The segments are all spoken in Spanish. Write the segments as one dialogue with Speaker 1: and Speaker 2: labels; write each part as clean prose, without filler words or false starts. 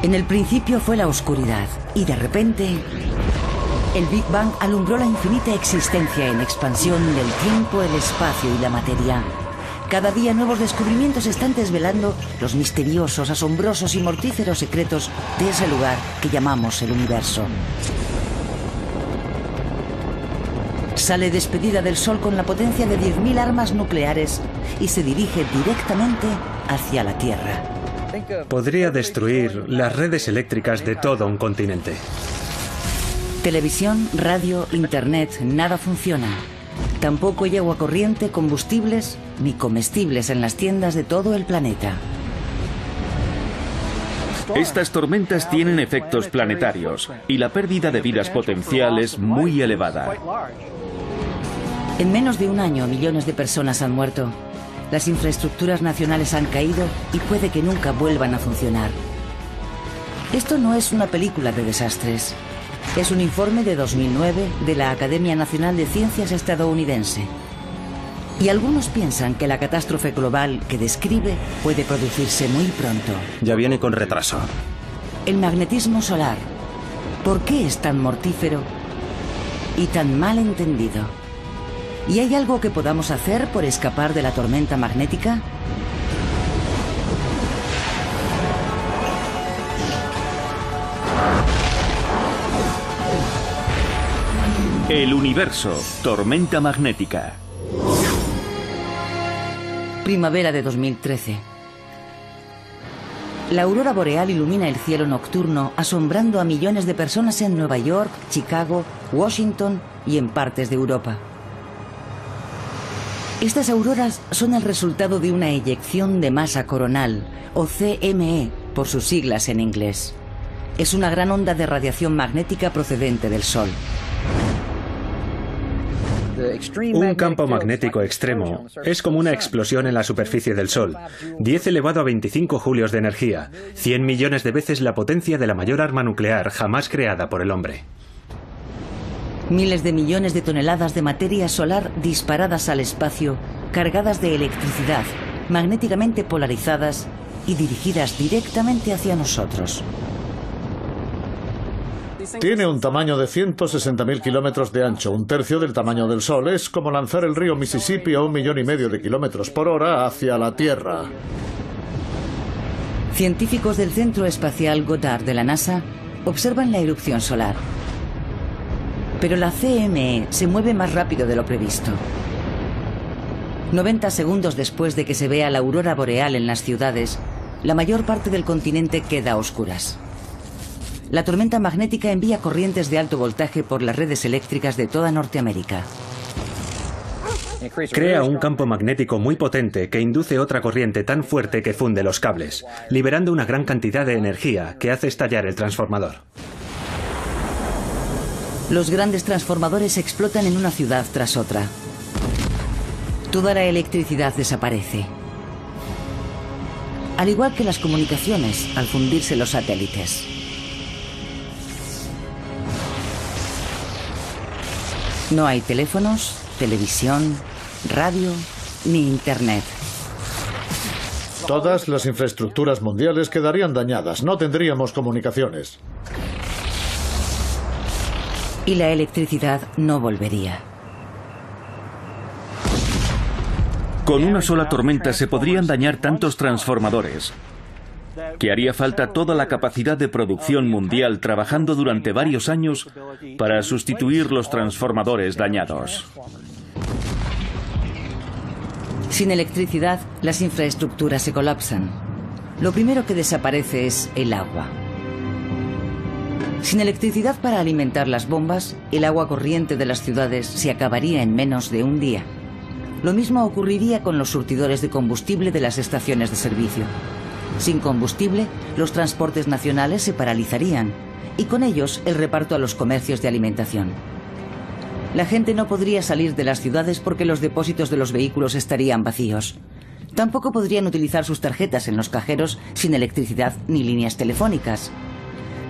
Speaker 1: En el principio fue la oscuridad y de repente el Big Bang alumbró la infinita existencia en expansión del tiempo, el espacio y la materia. Cada día nuevos descubrimientos están desvelando los misteriosos, asombrosos y mortíferos secretos de ese lugar que llamamos el universo. Sale despedida del Sol con la potencia de 10.000 armas nucleares y se dirige directamente hacia la Tierra.
Speaker 2: Podría destruir las redes eléctricas de todo un continente.
Speaker 1: Televisión, radio, internet, nada funciona. Tampoco hay agua corriente, combustibles ni comestibles en las tiendas de todo el planeta.
Speaker 3: Estas tormentas tienen efectos planetarios y la pérdida de vidas potencial es muy elevada.
Speaker 1: En menos de un año, millones de personas han muerto. Las infraestructuras nacionales han caído y puede que nunca vuelvan a funcionar. Esto no es una película de desastres. Es un informe de 2009 de la Academia Nacional de Ciencias estadounidense. Y algunos piensan que la catástrofe global que describe puede producirse muy pronto.
Speaker 4: Ya viene con retraso.
Speaker 1: El magnetismo solar. ¿Por qué es tan mortífero y tan mal entendido? ¿Y hay algo que podamos hacer por escapar de la tormenta magnética?
Speaker 3: El universo, tormenta magnética.
Speaker 1: Primavera de 2013. La aurora boreal ilumina el cielo nocturno, asombrando a millones de personas en Nueva York, Chicago, Washington y en partes de Europa. Estas auroras son el resultado de una eyección de masa coronal, o CME, por sus siglas en inglés. Es una gran onda de radiación magnética procedente del Sol.
Speaker 2: Un campo magnético extremo es como una explosión en la superficie del Sol. 10 elevado a 25 julios de energía, 100 millones de veces la potencia de la mayor arma nuclear jamás creada por el hombre.
Speaker 1: Miles de millones de toneladas de materia solar disparadas al espacio, cargadas de electricidad, magnéticamente polarizadas y dirigidas directamente hacia nosotros.
Speaker 5: Tiene un tamaño de 160.000 kilómetros de ancho, un tercio del tamaño del Sol. Es como lanzar el río Mississippi a 1,5 millones de kilómetros por hora hacia la Tierra.
Speaker 1: Científicos del Centro Espacial Goddard de la NASA observan la erupción solar. Pero la CME se mueve más rápido de lo previsto. 90 segundos después de que se vea la aurora boreal en las ciudades, la mayor parte del continente queda a oscuras. La tormenta magnética envía corrientes de alto voltaje por las redes eléctricas de toda Norteamérica.
Speaker 2: Crea un campo magnético muy potente que induce otra corriente tan fuerte que funde los cables, liberando una gran cantidad de energía que hace estallar el transformador.
Speaker 1: Los grandes transformadores explotan en una ciudad tras otra. Toda la electricidad desaparece. Al igual que las comunicaciones, al fundirse los satélites. No hay teléfonos, televisión, radio ni internet.
Speaker 5: Todas las infraestructuras mundiales quedarían dañadas. No tendríamos comunicaciones.
Speaker 1: Y la electricidad no volvería.
Speaker 3: Con una sola tormenta se podrían dañar tantos transformadores que haría falta toda la capacidad de producción mundial trabajando durante varios años para sustituir los transformadores dañados.
Speaker 1: Sin electricidad, las infraestructuras se colapsan. Lo primero que desaparece es el agua. Sin electricidad para alimentar las bombas, el agua corriente de las ciudades se acabaría en menos de un día. Lo mismo ocurriría con los surtidores de combustible de las estaciones de servicio. Sin combustible, los transportes nacionales se paralizarían y con ellos el reparto a los comercios de alimentación. La gente no podría salir de las ciudades porque los depósitos de los vehículos estarían vacíos. Tampoco podrían utilizar sus tarjetas en los cajeros sin electricidad ni líneas telefónicas.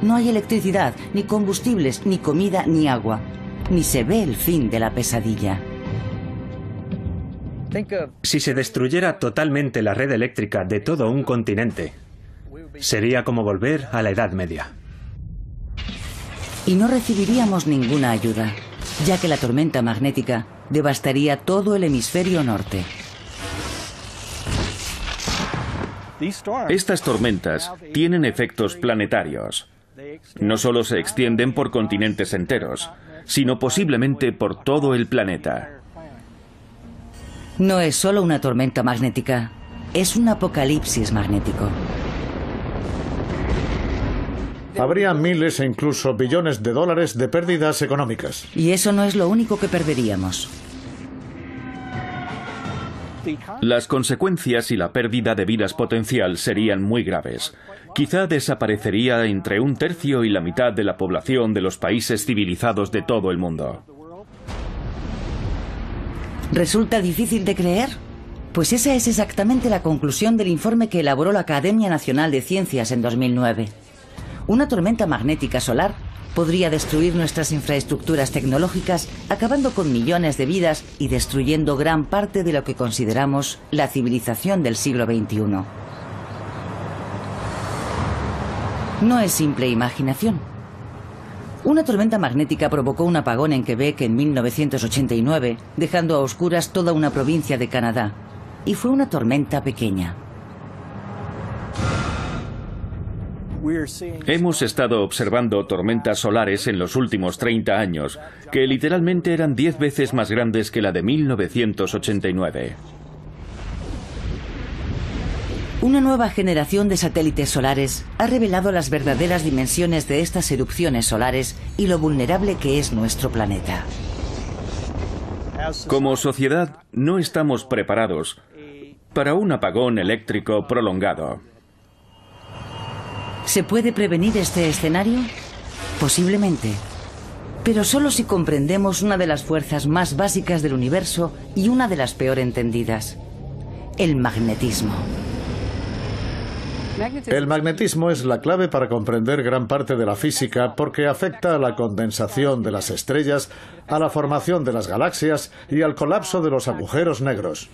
Speaker 1: No hay electricidad, ni combustibles, ni comida, ni agua. Ni se ve el fin de la pesadilla.
Speaker 2: Si se destruyera totalmente la red eléctrica de todo un continente, Sería como volver a la Edad Media.
Speaker 1: Y no recibiríamos ninguna ayuda, ya que la tormenta magnética devastaría todo el hemisferio norte.
Speaker 3: Estas tormentas tienen efectos planetarios. No solo se extienden por continentes enteros, sino posiblemente por todo el planeta.
Speaker 1: No es solo una tormenta magnética, es un apocalipsis magnético.
Speaker 5: Habría miles e incluso billones de dólares de pérdidas económicas.
Speaker 1: Y eso no es lo único que perderíamos.
Speaker 3: Las consecuencias y la pérdida de vidas potencial serían muy graves. Quizá desaparecería entre 1/3 y la mitad de la población de los países civilizados de todo el mundo.
Speaker 1: ¿Resulta difícil de creer? Pues esa es exactamente la conclusión del informe que elaboró la Academia Nacional de Ciencias en 2009. Una tormenta magnética solar podría destruir nuestras infraestructuras tecnológicas, acabando con millones de vidas y destruyendo gran parte de lo que consideramos la civilización del siglo XXI. No es simple imaginación. Una tormenta magnética provocó un apagón en Quebec en 1989, dejando a oscuras toda una provincia de Canadá. Y fue una tormenta pequeña.
Speaker 3: Hemos estado observando tormentas solares en los últimos 30 años, que literalmente eran 10 veces más grandes que la de 1989.
Speaker 1: Una nueva generación de satélites solares ha revelado las verdaderas dimensiones de estas erupciones solares y lo vulnerable que es nuestro planeta.
Speaker 3: Como sociedad, no estamos preparados para un apagón eléctrico prolongado.
Speaker 1: ¿Se puede prevenir este escenario? Posiblemente. Pero solo si comprendemos una de las fuerzas más básicas del universo y una de las peor entendidas: el magnetismo.
Speaker 5: El magnetismo es la clave para comprender gran parte de la física porque afecta a la condensación de las estrellas, a la formación de las galaxias y al colapso de los agujeros negros.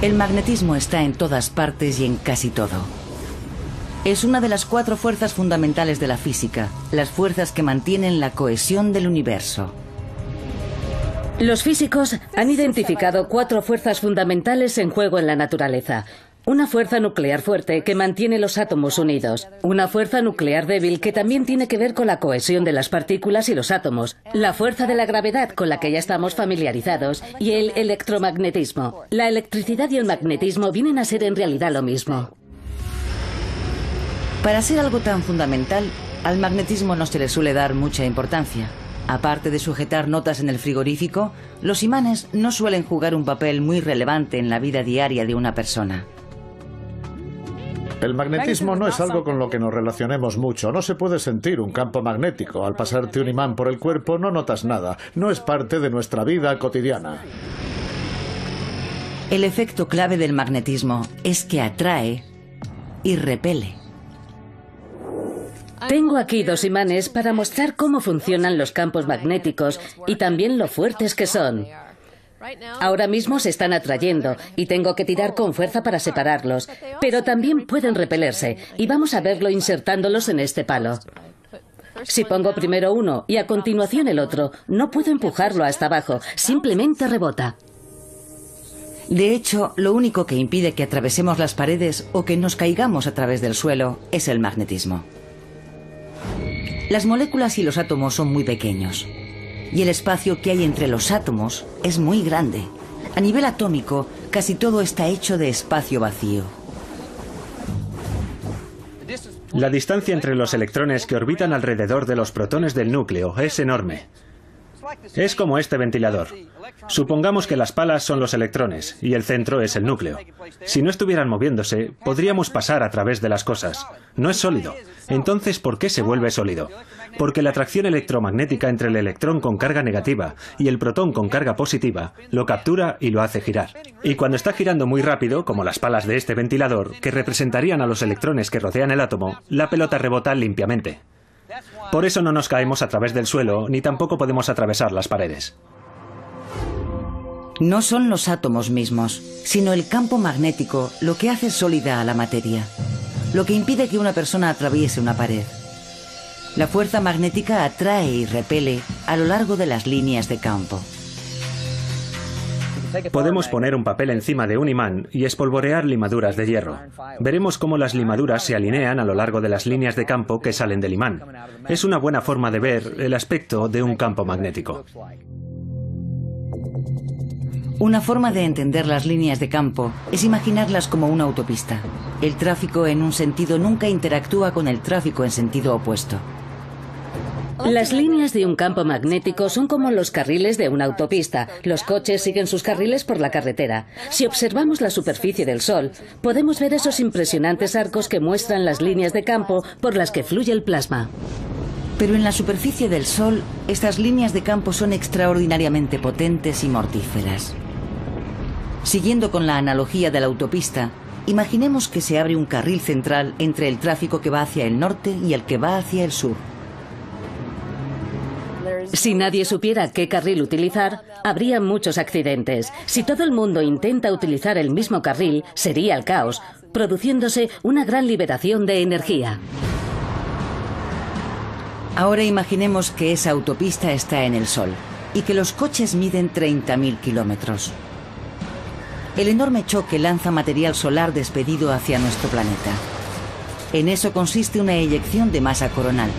Speaker 1: El magnetismo está en todas partes y en casi todo. Es una de las 4 fuerzas fundamentales de la física, las fuerzas que mantienen la cohesión del universo.
Speaker 4: Los físicos han identificado 4 fuerzas fundamentales en juego en la naturaleza. Una fuerza nuclear fuerte que mantiene los átomos unidos. Una fuerza nuclear débil que también tiene que ver con la cohesión de las partículas y los átomos. La fuerza de la gravedad, con la que ya estamos familiarizados. Y el electromagnetismo. La electricidad y el magnetismo vienen a ser en realidad lo mismo.
Speaker 1: Para ser algo tan fundamental, al magnetismo no se le suele dar mucha importancia. Aparte de sujetar notas en el frigorífico, los imanes no suelen jugar un papel muy relevante en la vida diaria de una persona.
Speaker 5: El magnetismo no es algo con lo que nos relacionemos mucho. No se puede sentir un campo magnético. Al pasarte un imán por el cuerpo no notas nada. No es parte de nuestra vida cotidiana.
Speaker 1: El efecto clave del magnetismo es que atrae y repele.
Speaker 4: Tengo aquí 2 imanes para mostrar cómo funcionan los campos magnéticos y también lo fuertes que son. Ahora mismo se están atrayendo y tengo que tirar con fuerza para separarlos, pero también pueden repelerse y vamos a verlo insertándolos en este palo. Si pongo primero uno y a continuación el otro, no puedo empujarlo hasta abajo, simplemente rebota.
Speaker 1: De hecho, lo único que impide que atravesemos las paredes o que nos caigamos a través del suelo es el magnetismo. Las moléculas y los átomos son muy pequeños. Y el espacio que hay entre los átomos es muy grande. A nivel atómico, casi todo está hecho de espacio vacío.
Speaker 2: La distancia entre los electrones que orbitan alrededor de los protones del núcleo es enorme. Es como este ventilador. Supongamos que las palas son los electrones y el centro es el núcleo. Si no estuvieran moviéndose, podríamos pasar a través de las cosas. No es sólido. Entonces, ¿por qué se vuelve sólido? Porque la atracción electromagnética entre el electrón con carga negativa y el protón con carga positiva lo captura y lo hace girar. Y cuando está girando muy rápido, como las palas de este ventilador, que representarían a los electrones que rodean el átomo, la pelota rebota limpiamente. Por eso no nos caemos a través del suelo, ni tampoco podemos atravesar las paredes.
Speaker 1: No son los átomos mismos, sino el campo magnético lo que hace sólida a la materia, lo que impide que una persona atraviese una pared. La fuerza magnética atrae y repele a lo largo de las líneas de campo.
Speaker 2: Podemos poner un papel encima de un imán y espolvorear limaduras de hierro. Veremos cómo las limaduras se alinean a lo largo de las líneas de campo que salen del imán. Es una buena forma de ver el aspecto de un campo magnético.
Speaker 1: Una forma de entender las líneas de campo es imaginarlas como una autopista. El tráfico en un sentido nunca interactúa con el tráfico en sentido opuesto.
Speaker 4: Las líneas de un campo magnético son como los carriles de una autopista. Los coches siguen sus carriles por la carretera. Si observamos la superficie del Sol, podemos ver esos impresionantes arcos que muestran las líneas de campo por las que fluye el plasma.
Speaker 1: Pero en la superficie del Sol, estas líneas de campo son extraordinariamente potentes y mortíferas. Siguiendo con la analogía de la autopista, imaginemos que se abre un carril central entre el tráfico que va hacia el norte y el que va hacia el sur.
Speaker 4: Si nadie supiera qué carril utilizar, habría muchos accidentes. Si todo el mundo intenta utilizar el mismo carril, sería el caos, produciéndose una gran liberación de energía.
Speaker 1: Ahora imaginemos que esa autopista está en el Sol y que los coches miden 30.000 kilómetros. El enorme choque lanza material solar despedido hacia nuestro planeta. En eso consiste una eyección de masa coronal.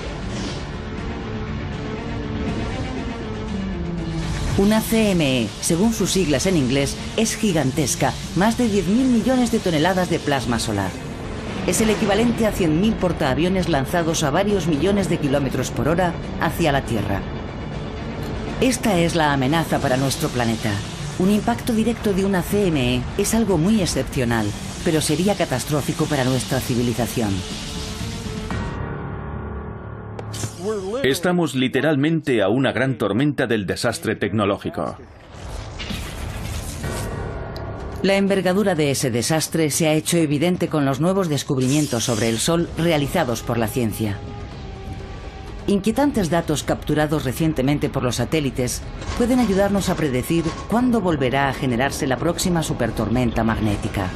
Speaker 1: Una CME, según sus siglas en inglés, es gigantesca, más de 10.000 millones de toneladas de plasma solar. Es el equivalente a 100.000 portaaviones lanzados a varios millones de kilómetros por hora hacia la Tierra. Esta es la amenaza para nuestro planeta. Un impacto directo de una CME es algo muy excepcional, pero sería catastrófico para nuestra civilización.
Speaker 3: Estamos literalmente a una gran tormenta del desastre tecnológico.
Speaker 1: La envergadura de ese desastre se ha hecho evidente con los nuevos descubrimientos sobre el Sol realizados por la ciencia. Inquietantes datos capturados recientemente por los satélites pueden ayudarnos a predecir cuándo volverá a generarse la próxima supertormenta magnética.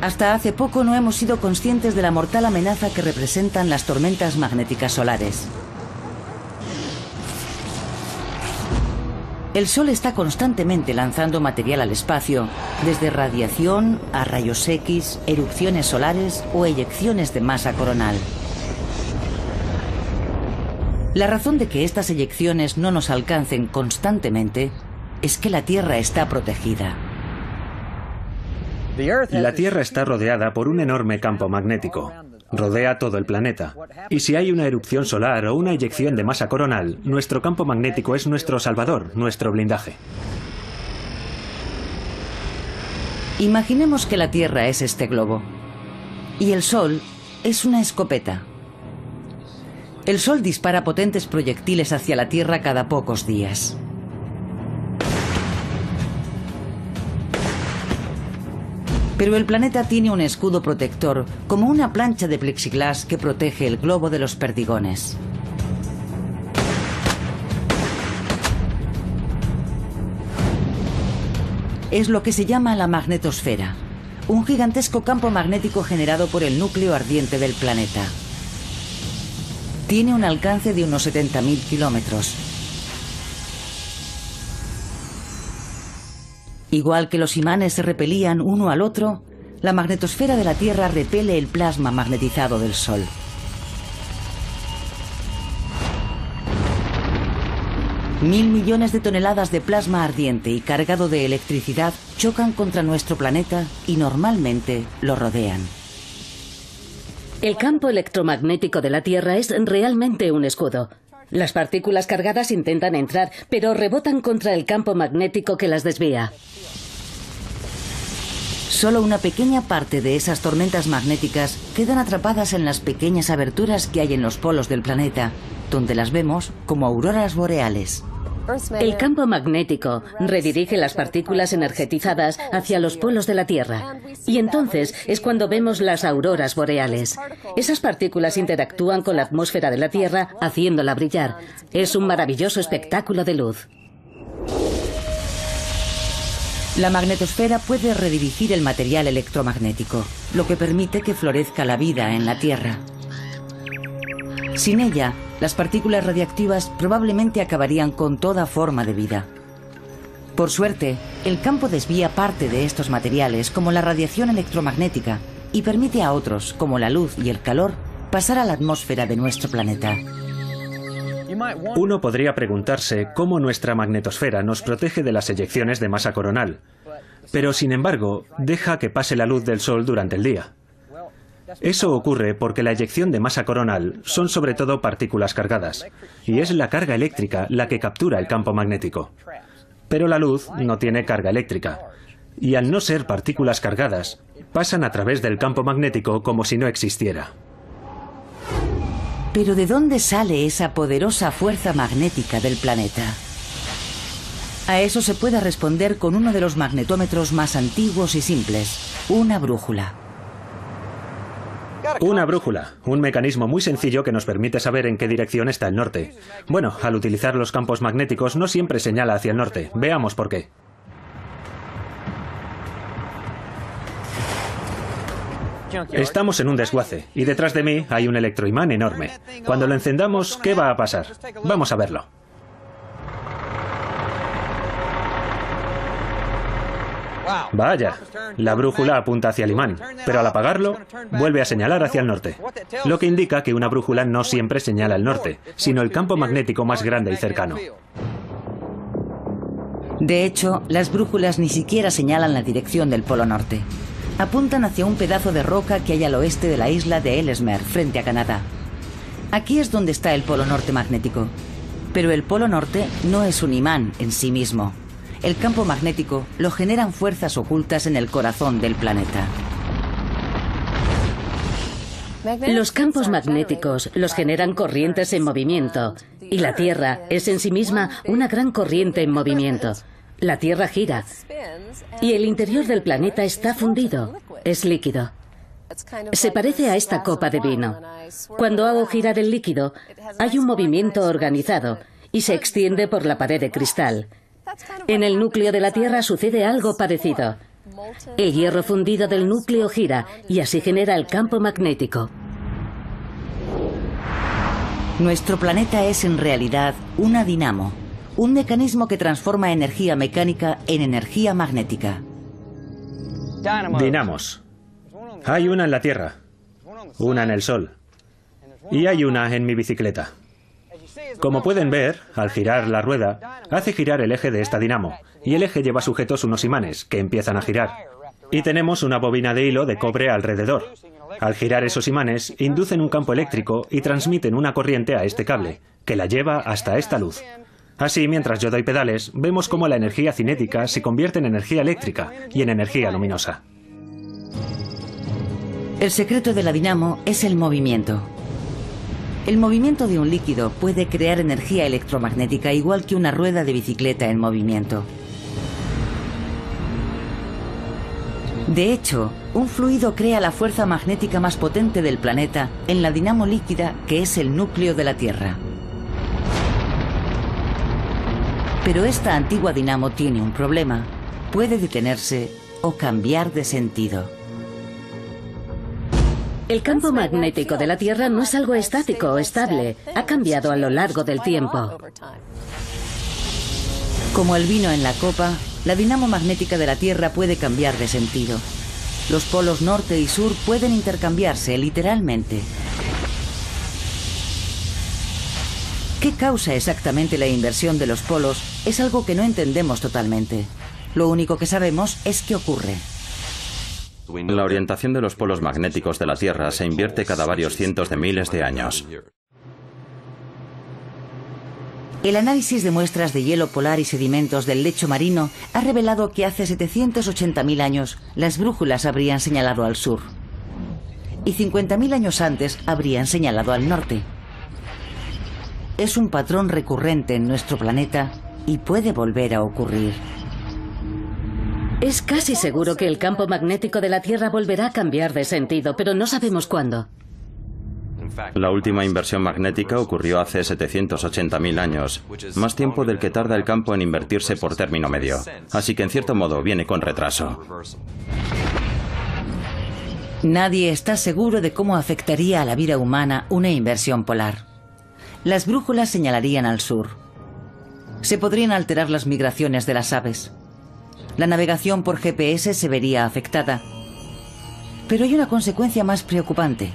Speaker 1: Hasta hace poco no hemos sido conscientes de la mortal amenaza que representan las tormentas magnéticas solares. El Sol está constantemente lanzando material al espacio, desde radiación a rayos X, erupciones solares o eyecciones de masa coronal. La razón de que estas eyecciones no nos alcancen constantemente es que la Tierra está protegida.
Speaker 2: La Tierra está rodeada por un enorme campo magnético. Rodea todo el planeta. Y si hay una erupción solar o una eyección de masa coronal, nuestro campo magnético es nuestro salvador, nuestro blindaje.
Speaker 1: Imaginemos que la Tierra es este globo y el Sol es una escopeta. El Sol dispara potentes proyectiles hacia la Tierra cada pocos días. Pero el planeta tiene un escudo protector, como una plancha de plexiglas que protege el globo de los perdigones. Es lo que se llama la magnetosfera, un gigantesco campo magnético generado por el núcleo ardiente del planeta. Tiene un alcance de unos 70.000 kilómetros. Igual que los imanes se repelían uno al otro, la magnetosfera de la Tierra repele el plasma magnetizado del Sol. Mil millones de toneladas de plasma ardiente y cargado de electricidad chocan contra nuestro planeta y normalmente lo rodean.
Speaker 4: El campo electromagnético de la Tierra es realmente un escudo. Las partículas cargadas intentan entrar, pero rebotan contra el campo magnético que las desvía.
Speaker 1: Solo una pequeña parte de esas tormentas magnéticas quedan atrapadas en las pequeñas aberturas que hay en los polos del planeta, donde las vemos como auroras boreales.
Speaker 4: El campo magnético redirige las partículas energetizadas hacia los polos de la Tierra. Y entonces es cuando vemos las auroras boreales. Esas partículas interactúan con la atmósfera de la Tierra, haciéndola brillar. Es un maravilloso espectáculo de luz.
Speaker 1: La magnetosfera puede redirigir el material electromagnético, lo que permite que florezca la vida en la Tierra. Sin ella, las partículas radiactivas probablemente acabarían con toda forma de vida. Por suerte, el campo desvía parte de estos materiales, como la radiación electromagnética, y permite a otros, como la luz y el calor, pasar a la atmósfera de nuestro planeta.
Speaker 2: Uno podría preguntarse cómo nuestra magnetosfera nos protege de las eyecciones de masa coronal, pero sin embargo, deja que pase la luz del Sol durante el día. Eso ocurre porque la eyección de masa coronal son sobre todo partículas cargadas, y es la carga eléctrica la que captura el campo magnético. Pero la luz no tiene carga eléctrica, y al no ser partículas cargadas, pasan a través del campo magnético como si no existiera.
Speaker 1: Pero ¿de dónde sale esa poderosa fuerza magnética del planeta? A eso se puede responder con uno de los magnetómetros más antiguos y simples, una brújula.
Speaker 2: Una brújula, un mecanismo muy sencillo que nos permite saber en qué dirección está el norte. Bueno, al utilizar los campos magnéticos no siempre señala hacia el norte. Veamos por qué. Estamos en un desguace y detrás de mí hay un electroimán enorme. Cuando lo encendamos, ¿qué va a pasar? Vamos a verlo. Vaya, la brújula apunta hacia el imán, pero al apagarlo, vuelve a señalar hacia el norte. Lo que indica que una brújula no siempre señala el norte, sino el campo magnético más grande y cercano.
Speaker 1: De hecho, las brújulas ni siquiera señalan la dirección del Polo Norte. Apuntan hacia un pedazo de roca que hay al oeste de la isla de Ellesmere, frente a Canadá. Aquí es donde está el Polo Norte magnético. Pero el Polo Norte no es un imán en sí mismo. El campo magnético lo generan fuerzas ocultas en el corazón del planeta.
Speaker 4: Los campos magnéticos los generan corrientes en movimiento, y la Tierra es en sí misma una gran corriente en movimiento. La Tierra gira, y el interior del planeta está fundido, es líquido. Se parece a esta copa de vino. Cuando hago girar el líquido, hay un movimiento organizado, y se extiende por la pared de cristal. En el núcleo de la Tierra sucede algo parecido. El hierro fundido del núcleo gira y así genera el campo magnético.
Speaker 1: Nuestro planeta es en realidad una dinamo, un mecanismo que transforma energía mecánica en energía magnética.
Speaker 2: Dinamos. Hay una en la Tierra, una en el Sol y hay una en mi bicicleta. Como pueden ver, al girar la rueda, hace girar el eje de esta dinamo, y el eje lleva sujetos unos imanes, que empiezan a girar. Y tenemos una bobina de hilo de cobre alrededor. Al girar esos imanes, inducen un campo eléctrico y transmiten una corriente a este cable, que la lleva hasta esta luz. Así, mientras yo doy pedales, vemos cómo la energía cinética se convierte en energía eléctrica y en energía luminosa.
Speaker 1: El secreto de la dinamo es el movimiento. El movimiento de un líquido puede crear energía electromagnética igual que una rueda de bicicleta en movimiento. De hecho, un fluido crea la fuerza magnética más potente del planeta en la dinamo líquida, que es el núcleo de la Tierra. Pero esta antigua dinamo tiene un problema. Puede detenerse o cambiar de sentido.
Speaker 4: El campo magnético de la Tierra no es algo estático o estable. Ha cambiado a lo largo del tiempo.
Speaker 1: Como el vino en la copa, la dinamo magnética de la Tierra puede cambiar de sentido. Los polos norte y sur pueden intercambiarse literalmente. ¿Qué causa exactamente la inversión de los polos? Es algo que no entendemos totalmente. Lo único que sabemos es que ocurre.
Speaker 6: La orientación de los polos magnéticos de la Tierra se invierte cada varios cientos de miles de años.
Speaker 1: El análisis de muestras de hielo polar y sedimentos del lecho marino ha revelado que hace 780.000 años las brújulas habrían señalado al sur. Y 50.000 años antes habrían señalado al norte. Es un patrón recurrente en nuestro planeta y puede volver a ocurrir.
Speaker 4: Es casi seguro que el campo magnético de la Tierra volverá a cambiar de sentido, pero no sabemos cuándo.
Speaker 6: La última inversión magnética ocurrió hace 780.000 años, más tiempo del que tarda el campo en invertirse por término medio. Así que en cierto modo viene con retraso.
Speaker 1: Nadie está seguro de cómo afectaría a la vida humana una inversión polar. Las brújulas señalarían al sur. Se podrían alterar las migraciones de las aves. La navegación por GPS se vería afectada. Pero hay una consecuencia más preocupante.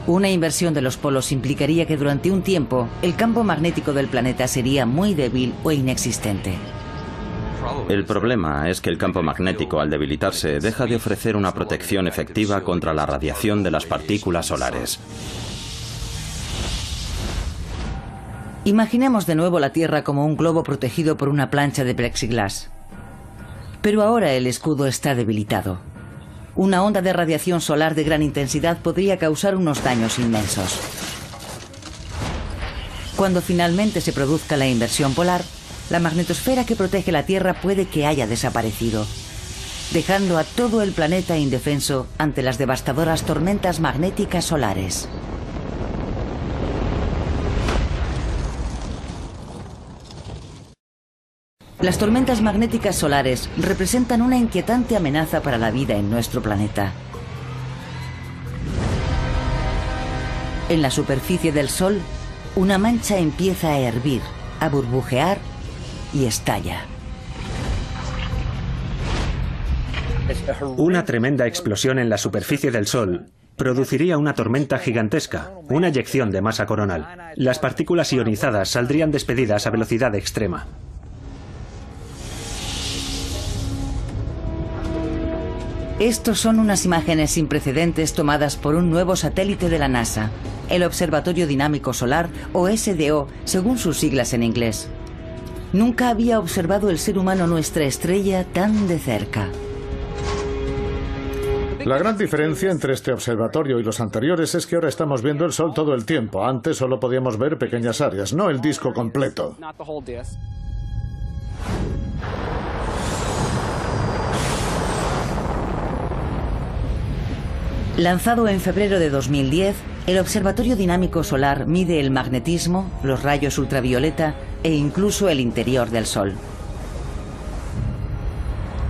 Speaker 1: Una inversión de los polos implicaría que durante un tiempo el campo magnético del planeta sería muy débil o inexistente.
Speaker 6: El problema es que el campo magnético, al debilitarse, deja de ofrecer una protección efectiva contra la radiación de las partículas solares.
Speaker 1: Imaginemos de nuevo la Tierra como un globo protegido por una plancha de plexiglas. Pero ahora el escudo está debilitado. Una onda de radiación solar de gran intensidad podría causar unos daños inmensos. Cuando finalmente se produzca la inversión polar, la magnetosfera que protege la Tierra puede que haya desaparecido, dejando a todo el planeta indefenso ante las devastadoras tormentas magnéticas solares. Las tormentas magnéticas solares representan una inquietante amenaza para la vida en nuestro planeta. En la superficie del Sol, una mancha empieza a hervir, a burbujear y estalla.
Speaker 2: Una tremenda explosión en la superficie del Sol produciría una tormenta gigantesca, una eyección de masa coronal. Las partículas ionizadas saldrían despedidas a velocidad extrema.
Speaker 1: Estos son unas imágenes sin precedentes tomadas por un nuevo satélite de la NASA, el Observatorio Dinámico Solar, o SDO, según sus siglas en inglés. Nunca había observado el ser humano nuestra estrella tan de cerca.
Speaker 5: La gran diferencia entre este observatorio y los anteriores es que ahora estamos viendo el Sol todo el tiempo. Antes solo podíamos ver pequeñas áreas, no el disco completo.
Speaker 1: Lanzado en febrero de 2010, el Observatorio Dinámico Solar mide el magnetismo, los rayos ultravioleta e incluso el interior del Sol.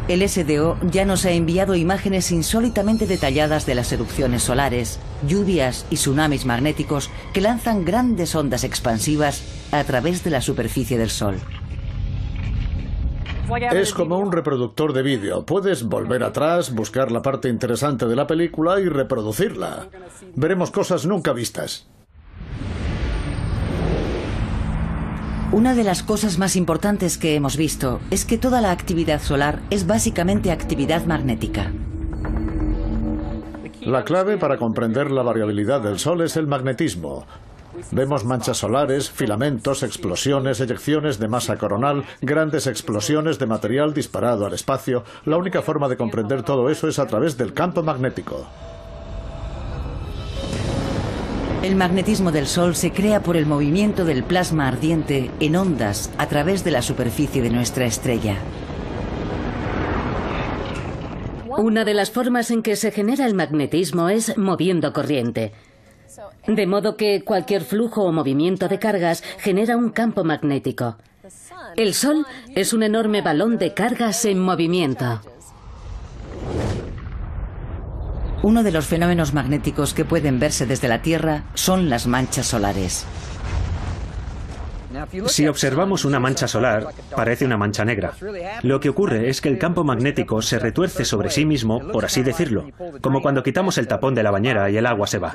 Speaker 1: El SDO ya nos ha enviado imágenes insólitamente detalladas de las erupciones solares, lluvias y tsunamis magnéticos que lanzan grandes ondas expansivas a través de la superficie del Sol.
Speaker 5: Es como un reproductor de vídeo. Puedes volver atrás, buscar la parte interesante de la película y reproducirla. Veremos cosas nunca vistas.
Speaker 1: Una de las cosas más importantes que hemos visto es que toda la actividad solar es básicamente actividad magnética.
Speaker 5: La clave para comprender la variabilidad del Sol es el magnetismo. Vemos manchas solares, filamentos, explosiones, eyecciones de masa coronal, grandes explosiones de material disparado al espacio. La única forma de comprender todo eso es a través del campo magnético.
Speaker 1: El magnetismo del Sol se crea por el movimiento del plasma ardiente en ondas a través de la superficie de nuestra estrella.
Speaker 4: Una de las formas en que se genera el magnetismo es moviendo corriente. De modo que cualquier flujo o movimiento de cargas genera un campo magnético. El Sol es un enorme balón de cargas en movimiento.
Speaker 1: Uno de los fenómenos magnéticos que pueden verse desde la Tierra son las manchas solares.
Speaker 2: Si observamos una mancha solar, parece una mancha negra. Lo que ocurre es que el campo magnético se retuerce sobre sí mismo, por así decirlo, como cuando quitamos el tapón de la bañera y el agua se va.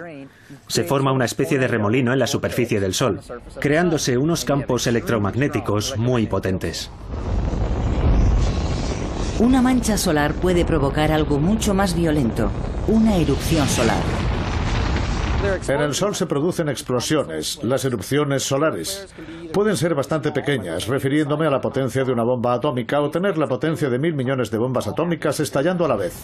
Speaker 2: Se forma una especie de remolino en la superficie del Sol, creándose unos campos electromagnéticos muy potentes.
Speaker 1: Una mancha solar puede provocar algo mucho más violento, una erupción solar.
Speaker 5: En el Sol se producen explosiones, las erupciones solares. Pueden ser bastante pequeñas, refiriéndome a la potencia de una bomba atómica o tener la potencia de 1000 millones de bombas atómicas estallando a la vez.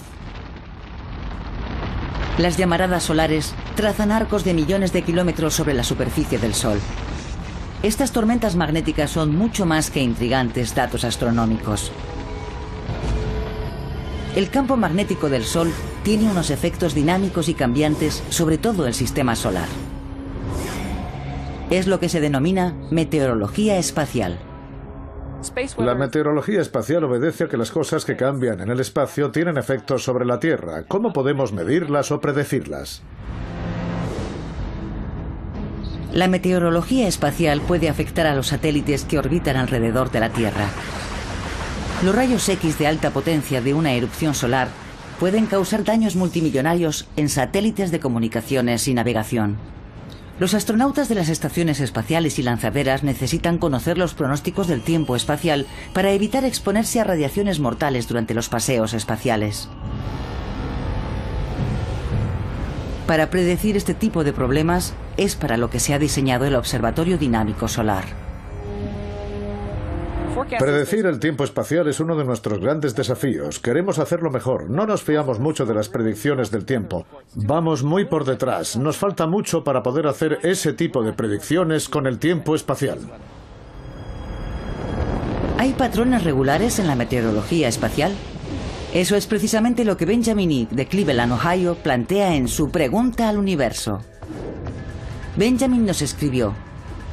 Speaker 1: Las llamaradas solares trazan arcos de millones de kilómetros sobre la superficie del Sol. Estas tormentas magnéticas son mucho más que intrigantes datos astronómicos. El campo magnético del Sol tiene unos efectos dinámicos y cambiantes sobre todo el sistema solar. Es lo que se denomina meteorología espacial.
Speaker 5: La meteorología espacial obedece a que las cosas que cambian en el espacio tienen efectos sobre la Tierra. ¿Cómo podemos medirlas o predecirlas?
Speaker 1: La meteorología espacial puede afectar a los satélites que orbitan alrededor de la Tierra. Los rayos X de alta potencia de una erupción solar pueden causar daños multimillonarios en satélites de comunicaciones y navegación. Los astronautas de las estaciones espaciales y lanzaderas necesitan conocer los pronósticos del tiempo espacial para evitar exponerse a radiaciones mortales durante los paseos espaciales. Para predecir este tipo de problemas es para lo que se ha diseñado el Observatorio Dinámico Solar.
Speaker 5: Predecir el tiempo espacial es uno de nuestros grandes desafíos. Queremos hacerlo mejor. No nos fiamos mucho de las predicciones del tiempo. Vamos muy por detrás. Nos falta mucho para poder hacer ese tipo de predicciones con el tiempo espacial.
Speaker 1: ¿Hay patrones regulares en la meteorología espacial? Eso es precisamente lo que Benjamin Icke de Cleveland, Ohio, plantea en su Pregunta al Universo. Benjamin nos escribió: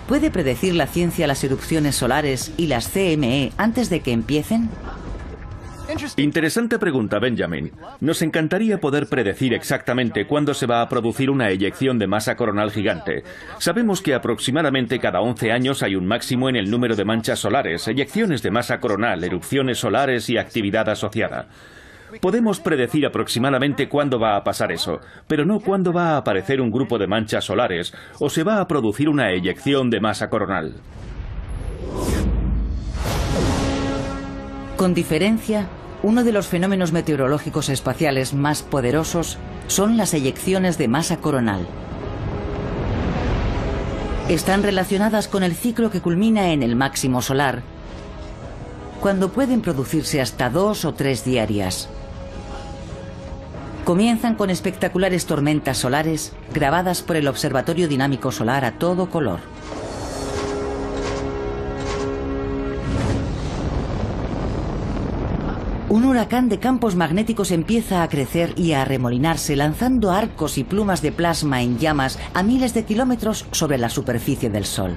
Speaker 1: ¿puede predecir la ciencia las erupciones solares y las CME antes de que empiecen?
Speaker 3: Interesante pregunta, Benjamin. Nos encantaría poder predecir exactamente cuándo se va a producir una eyección de masa coronal gigante. Sabemos que aproximadamente cada 11 años hay un máximo en el número de manchas solares, eyecciones de masa coronal, erupciones solares y actividad asociada. Podemos predecir aproximadamente cuándo va a pasar eso, pero no cuándo va a aparecer un grupo de manchas solares o se va a producir una eyección de masa coronal.
Speaker 1: Con diferencia, uno de los fenómenos meteorológicos espaciales más poderosos son las eyecciones de masa coronal. Están relacionadas con el ciclo que culmina en el máximo solar, cuando pueden producirse hasta 2 o 3 diarias. Comienzan con espectaculares tormentas solares grabadas por el Observatorio Dinámico Solar a todo color. Un huracán de campos magnéticos empieza a crecer y a arremolinarse, lanzando arcos y plumas de plasma en llamas a miles de kilómetros sobre la superficie del Sol.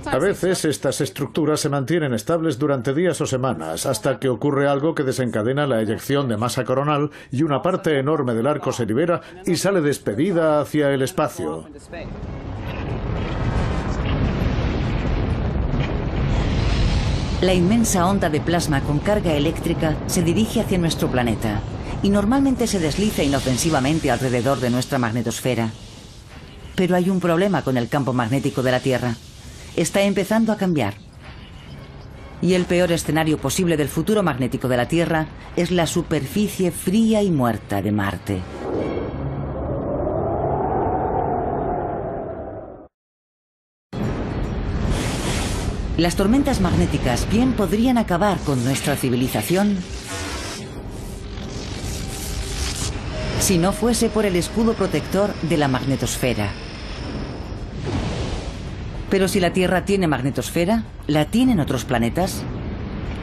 Speaker 5: A veces estas estructuras se mantienen estables durante días o semanas, hasta que ocurre algo que desencadena la eyección de masa coronal y una parte enorme del arco se libera y sale despedida hacia el espacio.
Speaker 1: La inmensa onda de plasma con carga eléctrica se dirige hacia nuestro planeta y normalmente se desliza inofensivamente alrededor de nuestra magnetosfera. Pero hay un problema con el campo magnético de la Tierra. Está empezando a cambiar. Y el peor escenario posible del futuro magnético de la Tierra es la superficie fría y muerta de Marte. Las tormentas magnéticas bien podrían acabar con nuestra civilización si no fuese por el escudo protector de la magnetosfera. Pero si la Tierra tiene magnetosfera, ¿la tienen otros planetas?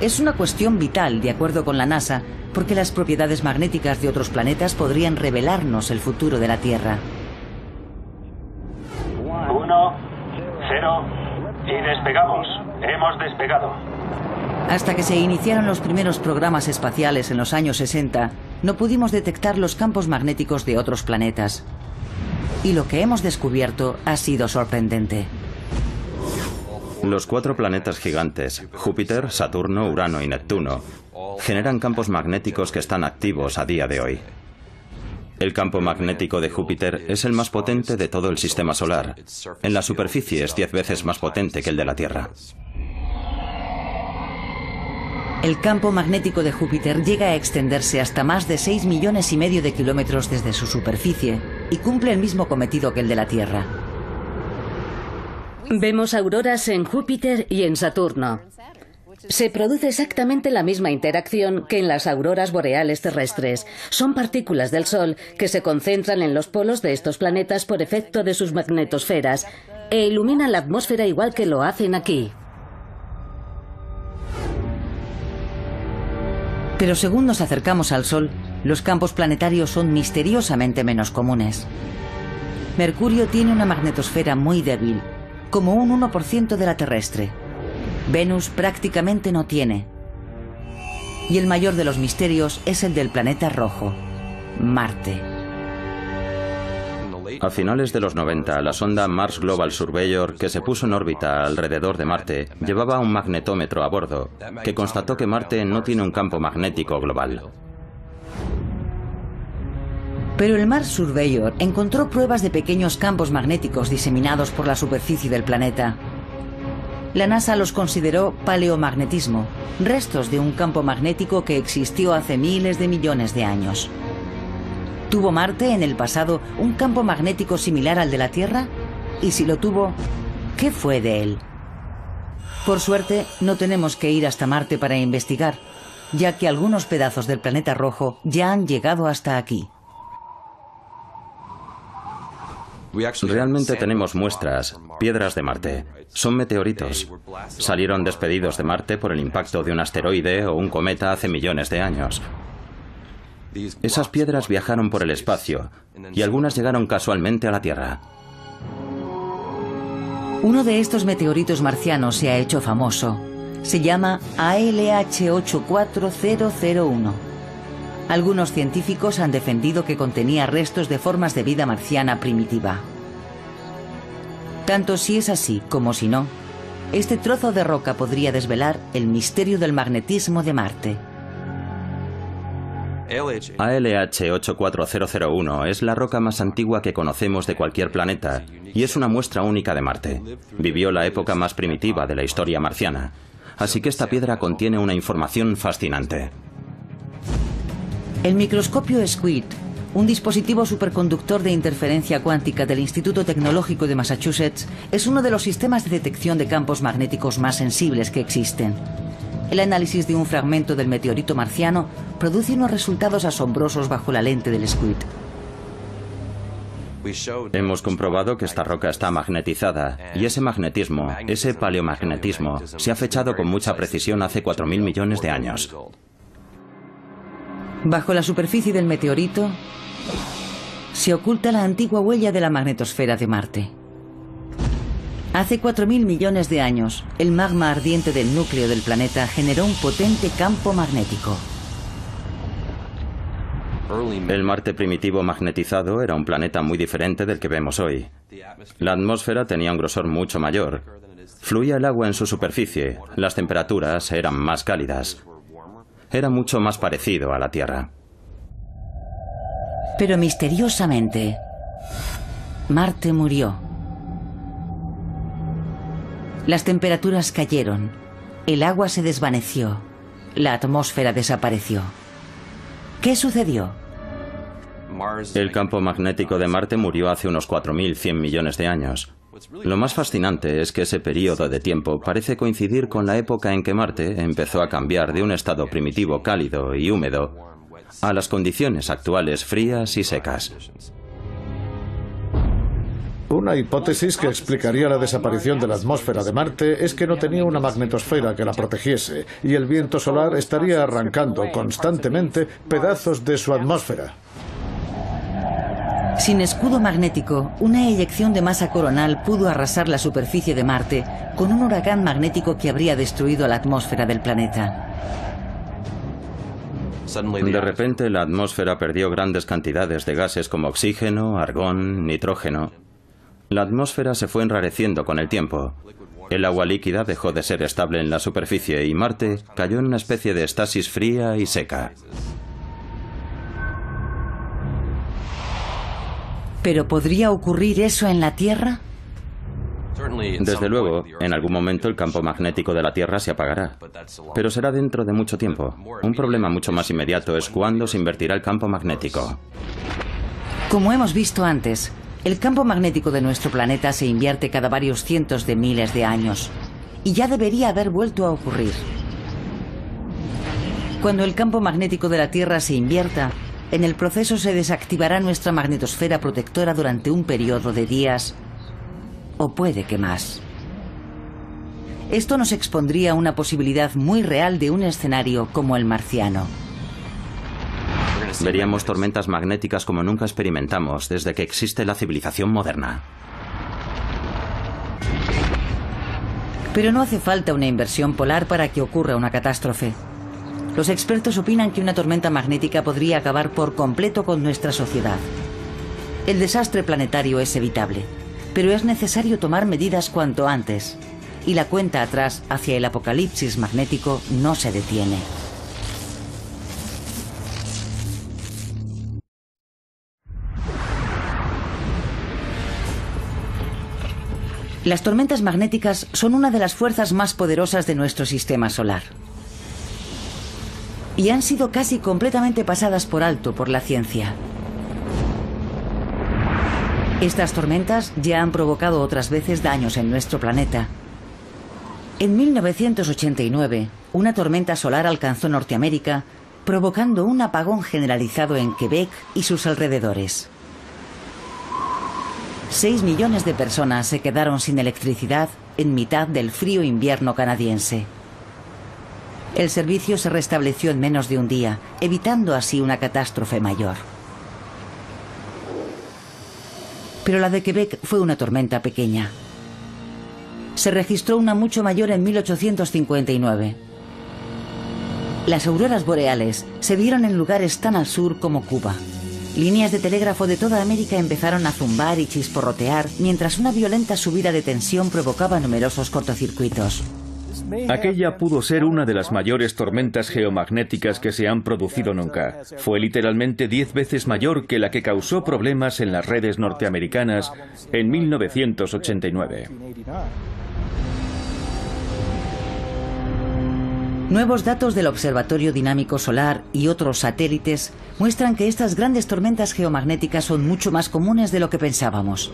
Speaker 1: Es una cuestión vital, de acuerdo con la NASA, porque las propiedades magnéticas de otros planetas podrían revelarnos el futuro de la Tierra.
Speaker 7: 1, 0 y despegamos. Hemos despegado.
Speaker 1: Hasta que se iniciaron los primeros programas espaciales en los años 60, no pudimos detectar los campos magnéticos de otros planetas. Y lo que hemos descubierto ha sido sorprendente.
Speaker 6: Los 4 planetas gigantes, Júpiter, Saturno, Urano y Neptuno, generan campos magnéticos que están activos a día de hoy. El campo magnético de Júpiter es el más potente de todo el sistema solar. En la superficie es 10 veces más potente que el de la Tierra.
Speaker 1: El campo magnético de Júpiter llega a extenderse hasta más de 6,5 millones de kilómetros desde su superficie y cumple el mismo cometido que el de la Tierra.
Speaker 4: Vemos auroras en Júpiter y en Saturno. Se produce exactamente la misma interacción que en las auroras boreales terrestres. Son partículas del Sol que se concentran en los polos de estos planetas por efecto de sus magnetosferas e iluminan la atmósfera igual que lo hacen aquí.
Speaker 1: Pero según nos acercamos al Sol, los campos planetarios son misteriosamente menos comunes. Mercurio tiene una magnetosfera muy débil, como un 1% de la terrestre. Venus prácticamente no tiene. Y el mayor de los misterios es el del planeta rojo, Marte.
Speaker 6: A finales de los 90, la sonda Mars Global Surveyor, que se puso en órbita alrededor de Marte, llevaba un magnetómetro a bordo, que constató que Marte no tiene un campo magnético global.
Speaker 1: Pero el Mars Surveyor encontró pruebas de pequeños campos magnéticos diseminados por la superficie del planeta. La NASA los consideró paleomagnetismo, restos de un campo magnético que existió hace miles de millones de años. ¿Tuvo Marte en el pasado un campo magnético similar al de la Tierra? Y si lo tuvo, ¿qué fue de él? Por suerte, no tenemos que ir hasta Marte para investigar, ya que algunos pedazos del planeta rojo ya han llegado hasta aquí.
Speaker 6: Realmente tenemos muestras, piedras de Marte. Son meteoritos. Salieron despedidos de Marte por el impacto de un asteroide o un cometa hace millones de años. Esas piedras viajaron por el espacio y algunas llegaron casualmente a la Tierra.
Speaker 1: Uno de estos meteoritos marcianos se ha hecho famoso. Se llama ALH 84001. Algunos científicos han defendido que contenía restos de formas de vida marciana primitiva. Tanto si es así como si no, este trozo de roca podría desvelar el misterio del magnetismo de Marte.
Speaker 6: ALH 84001 es la roca más antigua que conocemos de cualquier planeta y es una muestra única de Marte. Vivió la época más primitiva de la historia marciana, así que esta piedra contiene una información fascinante.
Speaker 1: El microscopio SQUID, un dispositivo superconductor de interferencia cuántica del Instituto Tecnológico de Massachusetts, es uno de los sistemas de detección de campos magnéticos más sensibles que existen. El análisis de un fragmento del meteorito marciano produce unos resultados asombrosos bajo la lente del SQUID.
Speaker 6: Hemos comprobado que esta roca está magnetizada y ese magnetismo, ese paleomagnetismo, se ha fechado con mucha precisión hace 4.000 millones de años.
Speaker 1: Bajo la superficie del meteorito se oculta la antigua huella de la magnetosfera de Marte. Hace 4.000 millones de años, el magma ardiente del núcleo del planeta generó un potente campo magnético.
Speaker 6: El Marte primitivo magnetizado era un planeta muy diferente del que vemos hoy. La atmósfera tenía un grosor mucho mayor. Fluía el agua en su superficie, las temperaturas eran más cálidas. Era mucho más parecido a la Tierra.
Speaker 1: Pero misteriosamente, Marte murió. Las temperaturas cayeron, el agua se desvaneció, la atmósfera desapareció. ¿Qué sucedió?
Speaker 6: El campo magnético de Marte murió hace unos 4.100 millones de años. Lo más fascinante es que ese periodo de tiempo parece coincidir con la época en que Marte empezó a cambiar de un estado primitivo cálido y húmedo a las condiciones actuales frías y secas.
Speaker 5: Una hipótesis que explicaría la desaparición de la atmósfera de Marte es que no tenía una magnetosfera que la protegiese y el viento solar estaría arrancando constantemente pedazos de su atmósfera.
Speaker 1: Sin escudo magnético, una eyección de masa coronal pudo arrasar la superficie de Marte con un huracán magnético que habría destruido la atmósfera del planeta.
Speaker 6: De repente, la atmósfera perdió grandes cantidades de gases como oxígeno, argón, nitrógeno. La atmósfera se fue enrareciendo con el tiempo. El agua líquida dejó de ser estable en la superficie y Marte cayó en una especie de estasis fría y seca.
Speaker 1: ¿Pero podría ocurrir eso en la Tierra?
Speaker 6: Desde luego, en algún momento el campo magnético de la Tierra se apagará, pero será dentro de mucho tiempo. Un problema mucho más inmediato es cuándo se invertirá el campo magnético.
Speaker 1: Como hemos visto antes, el campo magnético de nuestro planeta se invierte cada varios cientos de miles de años, y ya debería haber vuelto a ocurrir. Cuando el campo magnético de la Tierra se invierta, en el proceso se desactivará nuestra magnetosfera protectora durante un periodo de días, o puede que más. Esto nos expondría a una posibilidad muy real de un escenario como el marciano.
Speaker 6: Veríamos tormentas magnéticas como nunca experimentamos desde que existe la civilización moderna.
Speaker 1: Pero no hace falta una inversión polar para que ocurra una catástrofe. Los expertos opinan que una tormenta magnética podría acabar por completo con nuestra sociedad. El desastre planetario es evitable, pero es necesario tomar medidas cuanto antes, y la cuenta atrás hacia el apocalipsis magnético no se detiene. Las tormentas magnéticas son una de las fuerzas más poderosas de nuestro sistema solar. Y han sido casi completamente pasadas por alto por la ciencia. Estas tormentas ya han provocado otras veces daños en nuestro planeta. En 1989, una tormenta solar alcanzó Norteamérica, provocando un apagón generalizado en Quebec y sus alrededores. 6 millones de personas se quedaron sin electricidad en mitad del frío invierno canadiense. El servicio se restableció en menos de un día, evitando así una catástrofe mayor. Pero la de Quebec fue una tormenta pequeña. Se registró una mucho mayor en 1859. Las auroras boreales se vieron en lugares tan al sur como Cuba. Líneas de telégrafo de toda América empezaron a zumbar y chisporrotear, mientras una violenta subida de tensión provocaba numerosos cortocircuitos.
Speaker 3: Aquella pudo ser una de las mayores tormentas geomagnéticas que se han producido nunca. Fue literalmente 10 veces mayor que la que causó problemas en las redes norteamericanas en 1989.
Speaker 1: Nuevos datos del Observatorio Dinámico Solar y otros satélites muestran que estas grandes tormentas geomagnéticas son mucho más comunes de lo que pensábamos.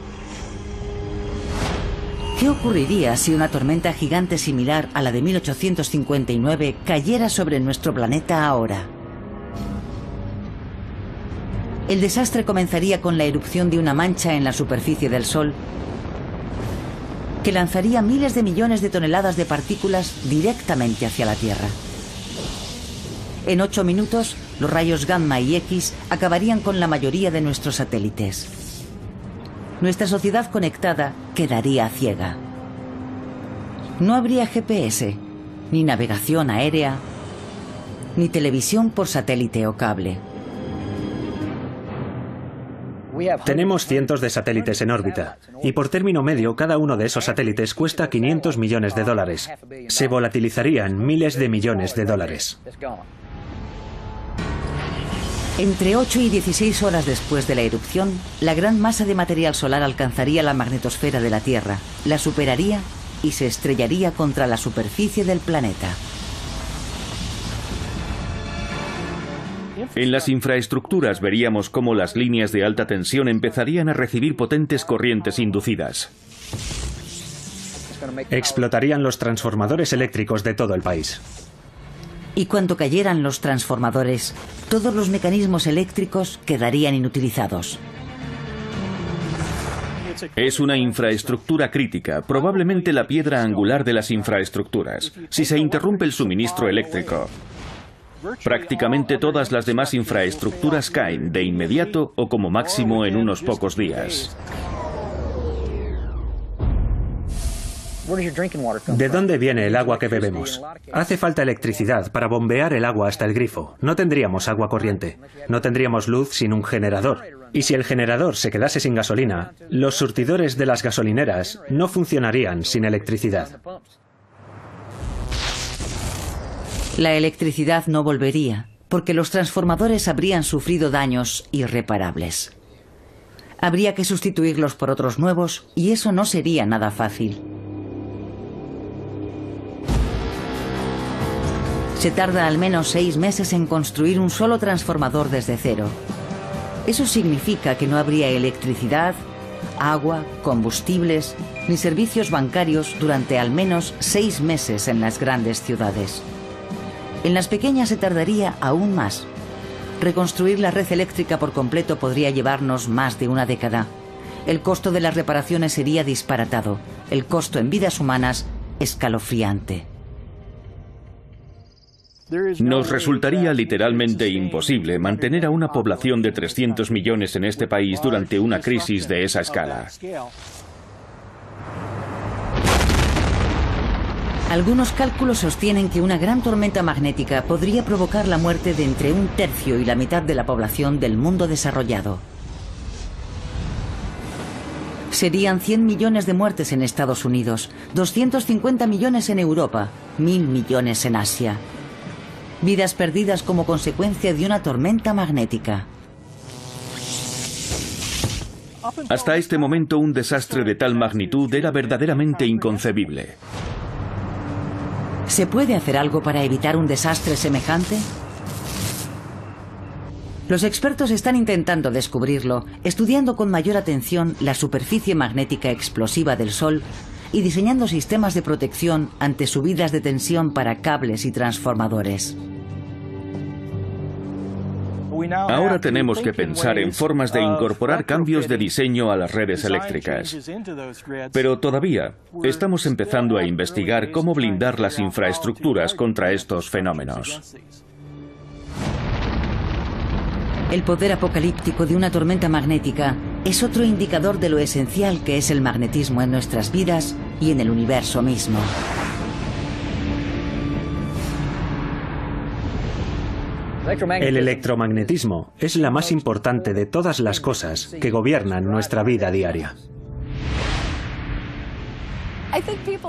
Speaker 1: ¿Qué ocurriría si una tormenta gigante similar a la de 1859 cayera sobre nuestro planeta ahora? El desastre comenzaría con la erupción de una mancha en la superficie del Sol que lanzaría miles de millones de toneladas de partículas directamente hacia la Tierra. En 8 minutos, los rayos gamma y X acabarían con la mayoría de nuestros satélites. Nuestra sociedad conectada quedaría ciega. No habría GPS, ni navegación aérea, ni televisión por satélite o cable.
Speaker 2: Tenemos cientos de satélites en órbita, y por término medio cada uno de esos satélites cuesta 500 millones de dólares. Se volatilizarían miles de millones de dólares.
Speaker 1: Entre 8 y 16 horas después de la erupción, la gran masa de material solar alcanzaría la magnetosfera de la Tierra, la superaría y se estrellaría contra la superficie del planeta.
Speaker 3: En las infraestructuras veríamos cómo las líneas de alta tensión empezarían a recibir potentes corrientes inducidas.
Speaker 2: Explotarían los transformadores eléctricos de todo el país.
Speaker 1: Y cuando cayeran los transformadores, todos los mecanismos eléctricos quedarían inutilizados.
Speaker 3: Es una infraestructura crítica, probablemente la piedra angular de las infraestructuras. Si se interrumpe el suministro eléctrico, prácticamente todas las demás infraestructuras caen de inmediato o como máximo en unos pocos días.
Speaker 2: ¿De dónde viene el agua que bebemos? Hace falta electricidad para bombear el agua hasta el grifo. No tendríamos agua corriente. No tendríamos luz sin un generador. Y si el generador se quedase sin gasolina, los surtidores de las gasolineras no funcionarían sin electricidad.
Speaker 1: La electricidad no volvería, porque los transformadores habrían sufrido daños irreparables. Habría que sustituirlos por otros nuevos y eso no sería nada fácil. Se tarda al menos 6 meses en construir un solo transformador desde cero. Eso significa que no habría electricidad, agua, combustibles, ni servicios bancarios durante al menos 6 meses en las grandes ciudades. En las pequeñas se tardaría aún más. Reconstruir la red eléctrica por completo podría llevarnos más de una década. El costo de las reparaciones sería disparatado. El costo en vidas humanas, escalofriante.
Speaker 3: Nos resultaría literalmente imposible mantener a una población de 300 millones en este país durante una crisis de esa escala.
Speaker 1: Algunos cálculos sostienen que una gran tormenta magnética podría provocar la muerte de entre 1/3 y la mitad de la población del mundo desarrollado. Serían 100 millones de muertes en Estados Unidos, 250 millones en Europa, 1000 millones en Asia. Vidas perdidas como consecuencia de una tormenta magnética.
Speaker 3: Hasta este momento, un desastre de tal magnitud era verdaderamente inconcebible.
Speaker 1: ¿Se puede hacer algo para evitar un desastre semejante? Los expertos están intentando descubrirlo, estudiando con mayor atención la superficie magnética explosiva del Sol y diseñando sistemas de protección ante subidas de tensión para cables y transformadores.
Speaker 3: Ahora tenemos que pensar en formas de incorporar cambios de diseño a las redes eléctricas. Pero todavía estamos empezando a investigar cómo blindar las infraestructuras contra estos fenómenos.
Speaker 1: El poder apocalíptico de una tormenta magnética es otro indicador de lo esencial que es el magnetismo en nuestras vidas y en el universo mismo.
Speaker 2: El electromagnetismo es la más importante de todas las cosas que gobiernan nuestra vida diaria.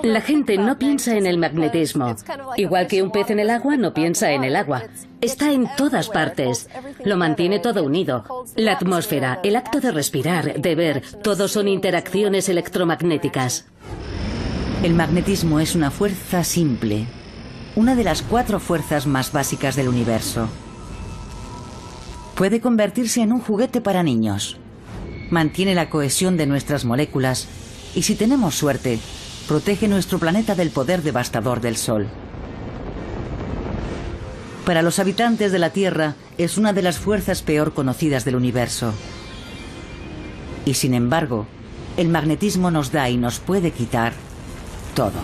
Speaker 4: La gente no piensa en el magnetismo. Igual que un pez en el agua no piensa en el agua. Está en todas partes. Lo mantiene todo unido. La atmósfera, el acto de respirar, de ver, todo son interacciones electromagnéticas.
Speaker 1: El magnetismo es una fuerza simple, una de las 4 fuerzas más básicas del universo. Puede convertirse en un juguete para niños. Mantiene la cohesión de nuestras moléculas y, si tenemos suerte, protege nuestro planeta del poder devastador del Sol. Para los habitantes de la Tierra, es una de las fuerzas peor conocidas del universo. Y sin embargo, el magnetismo nos da y nos puede quitar todo.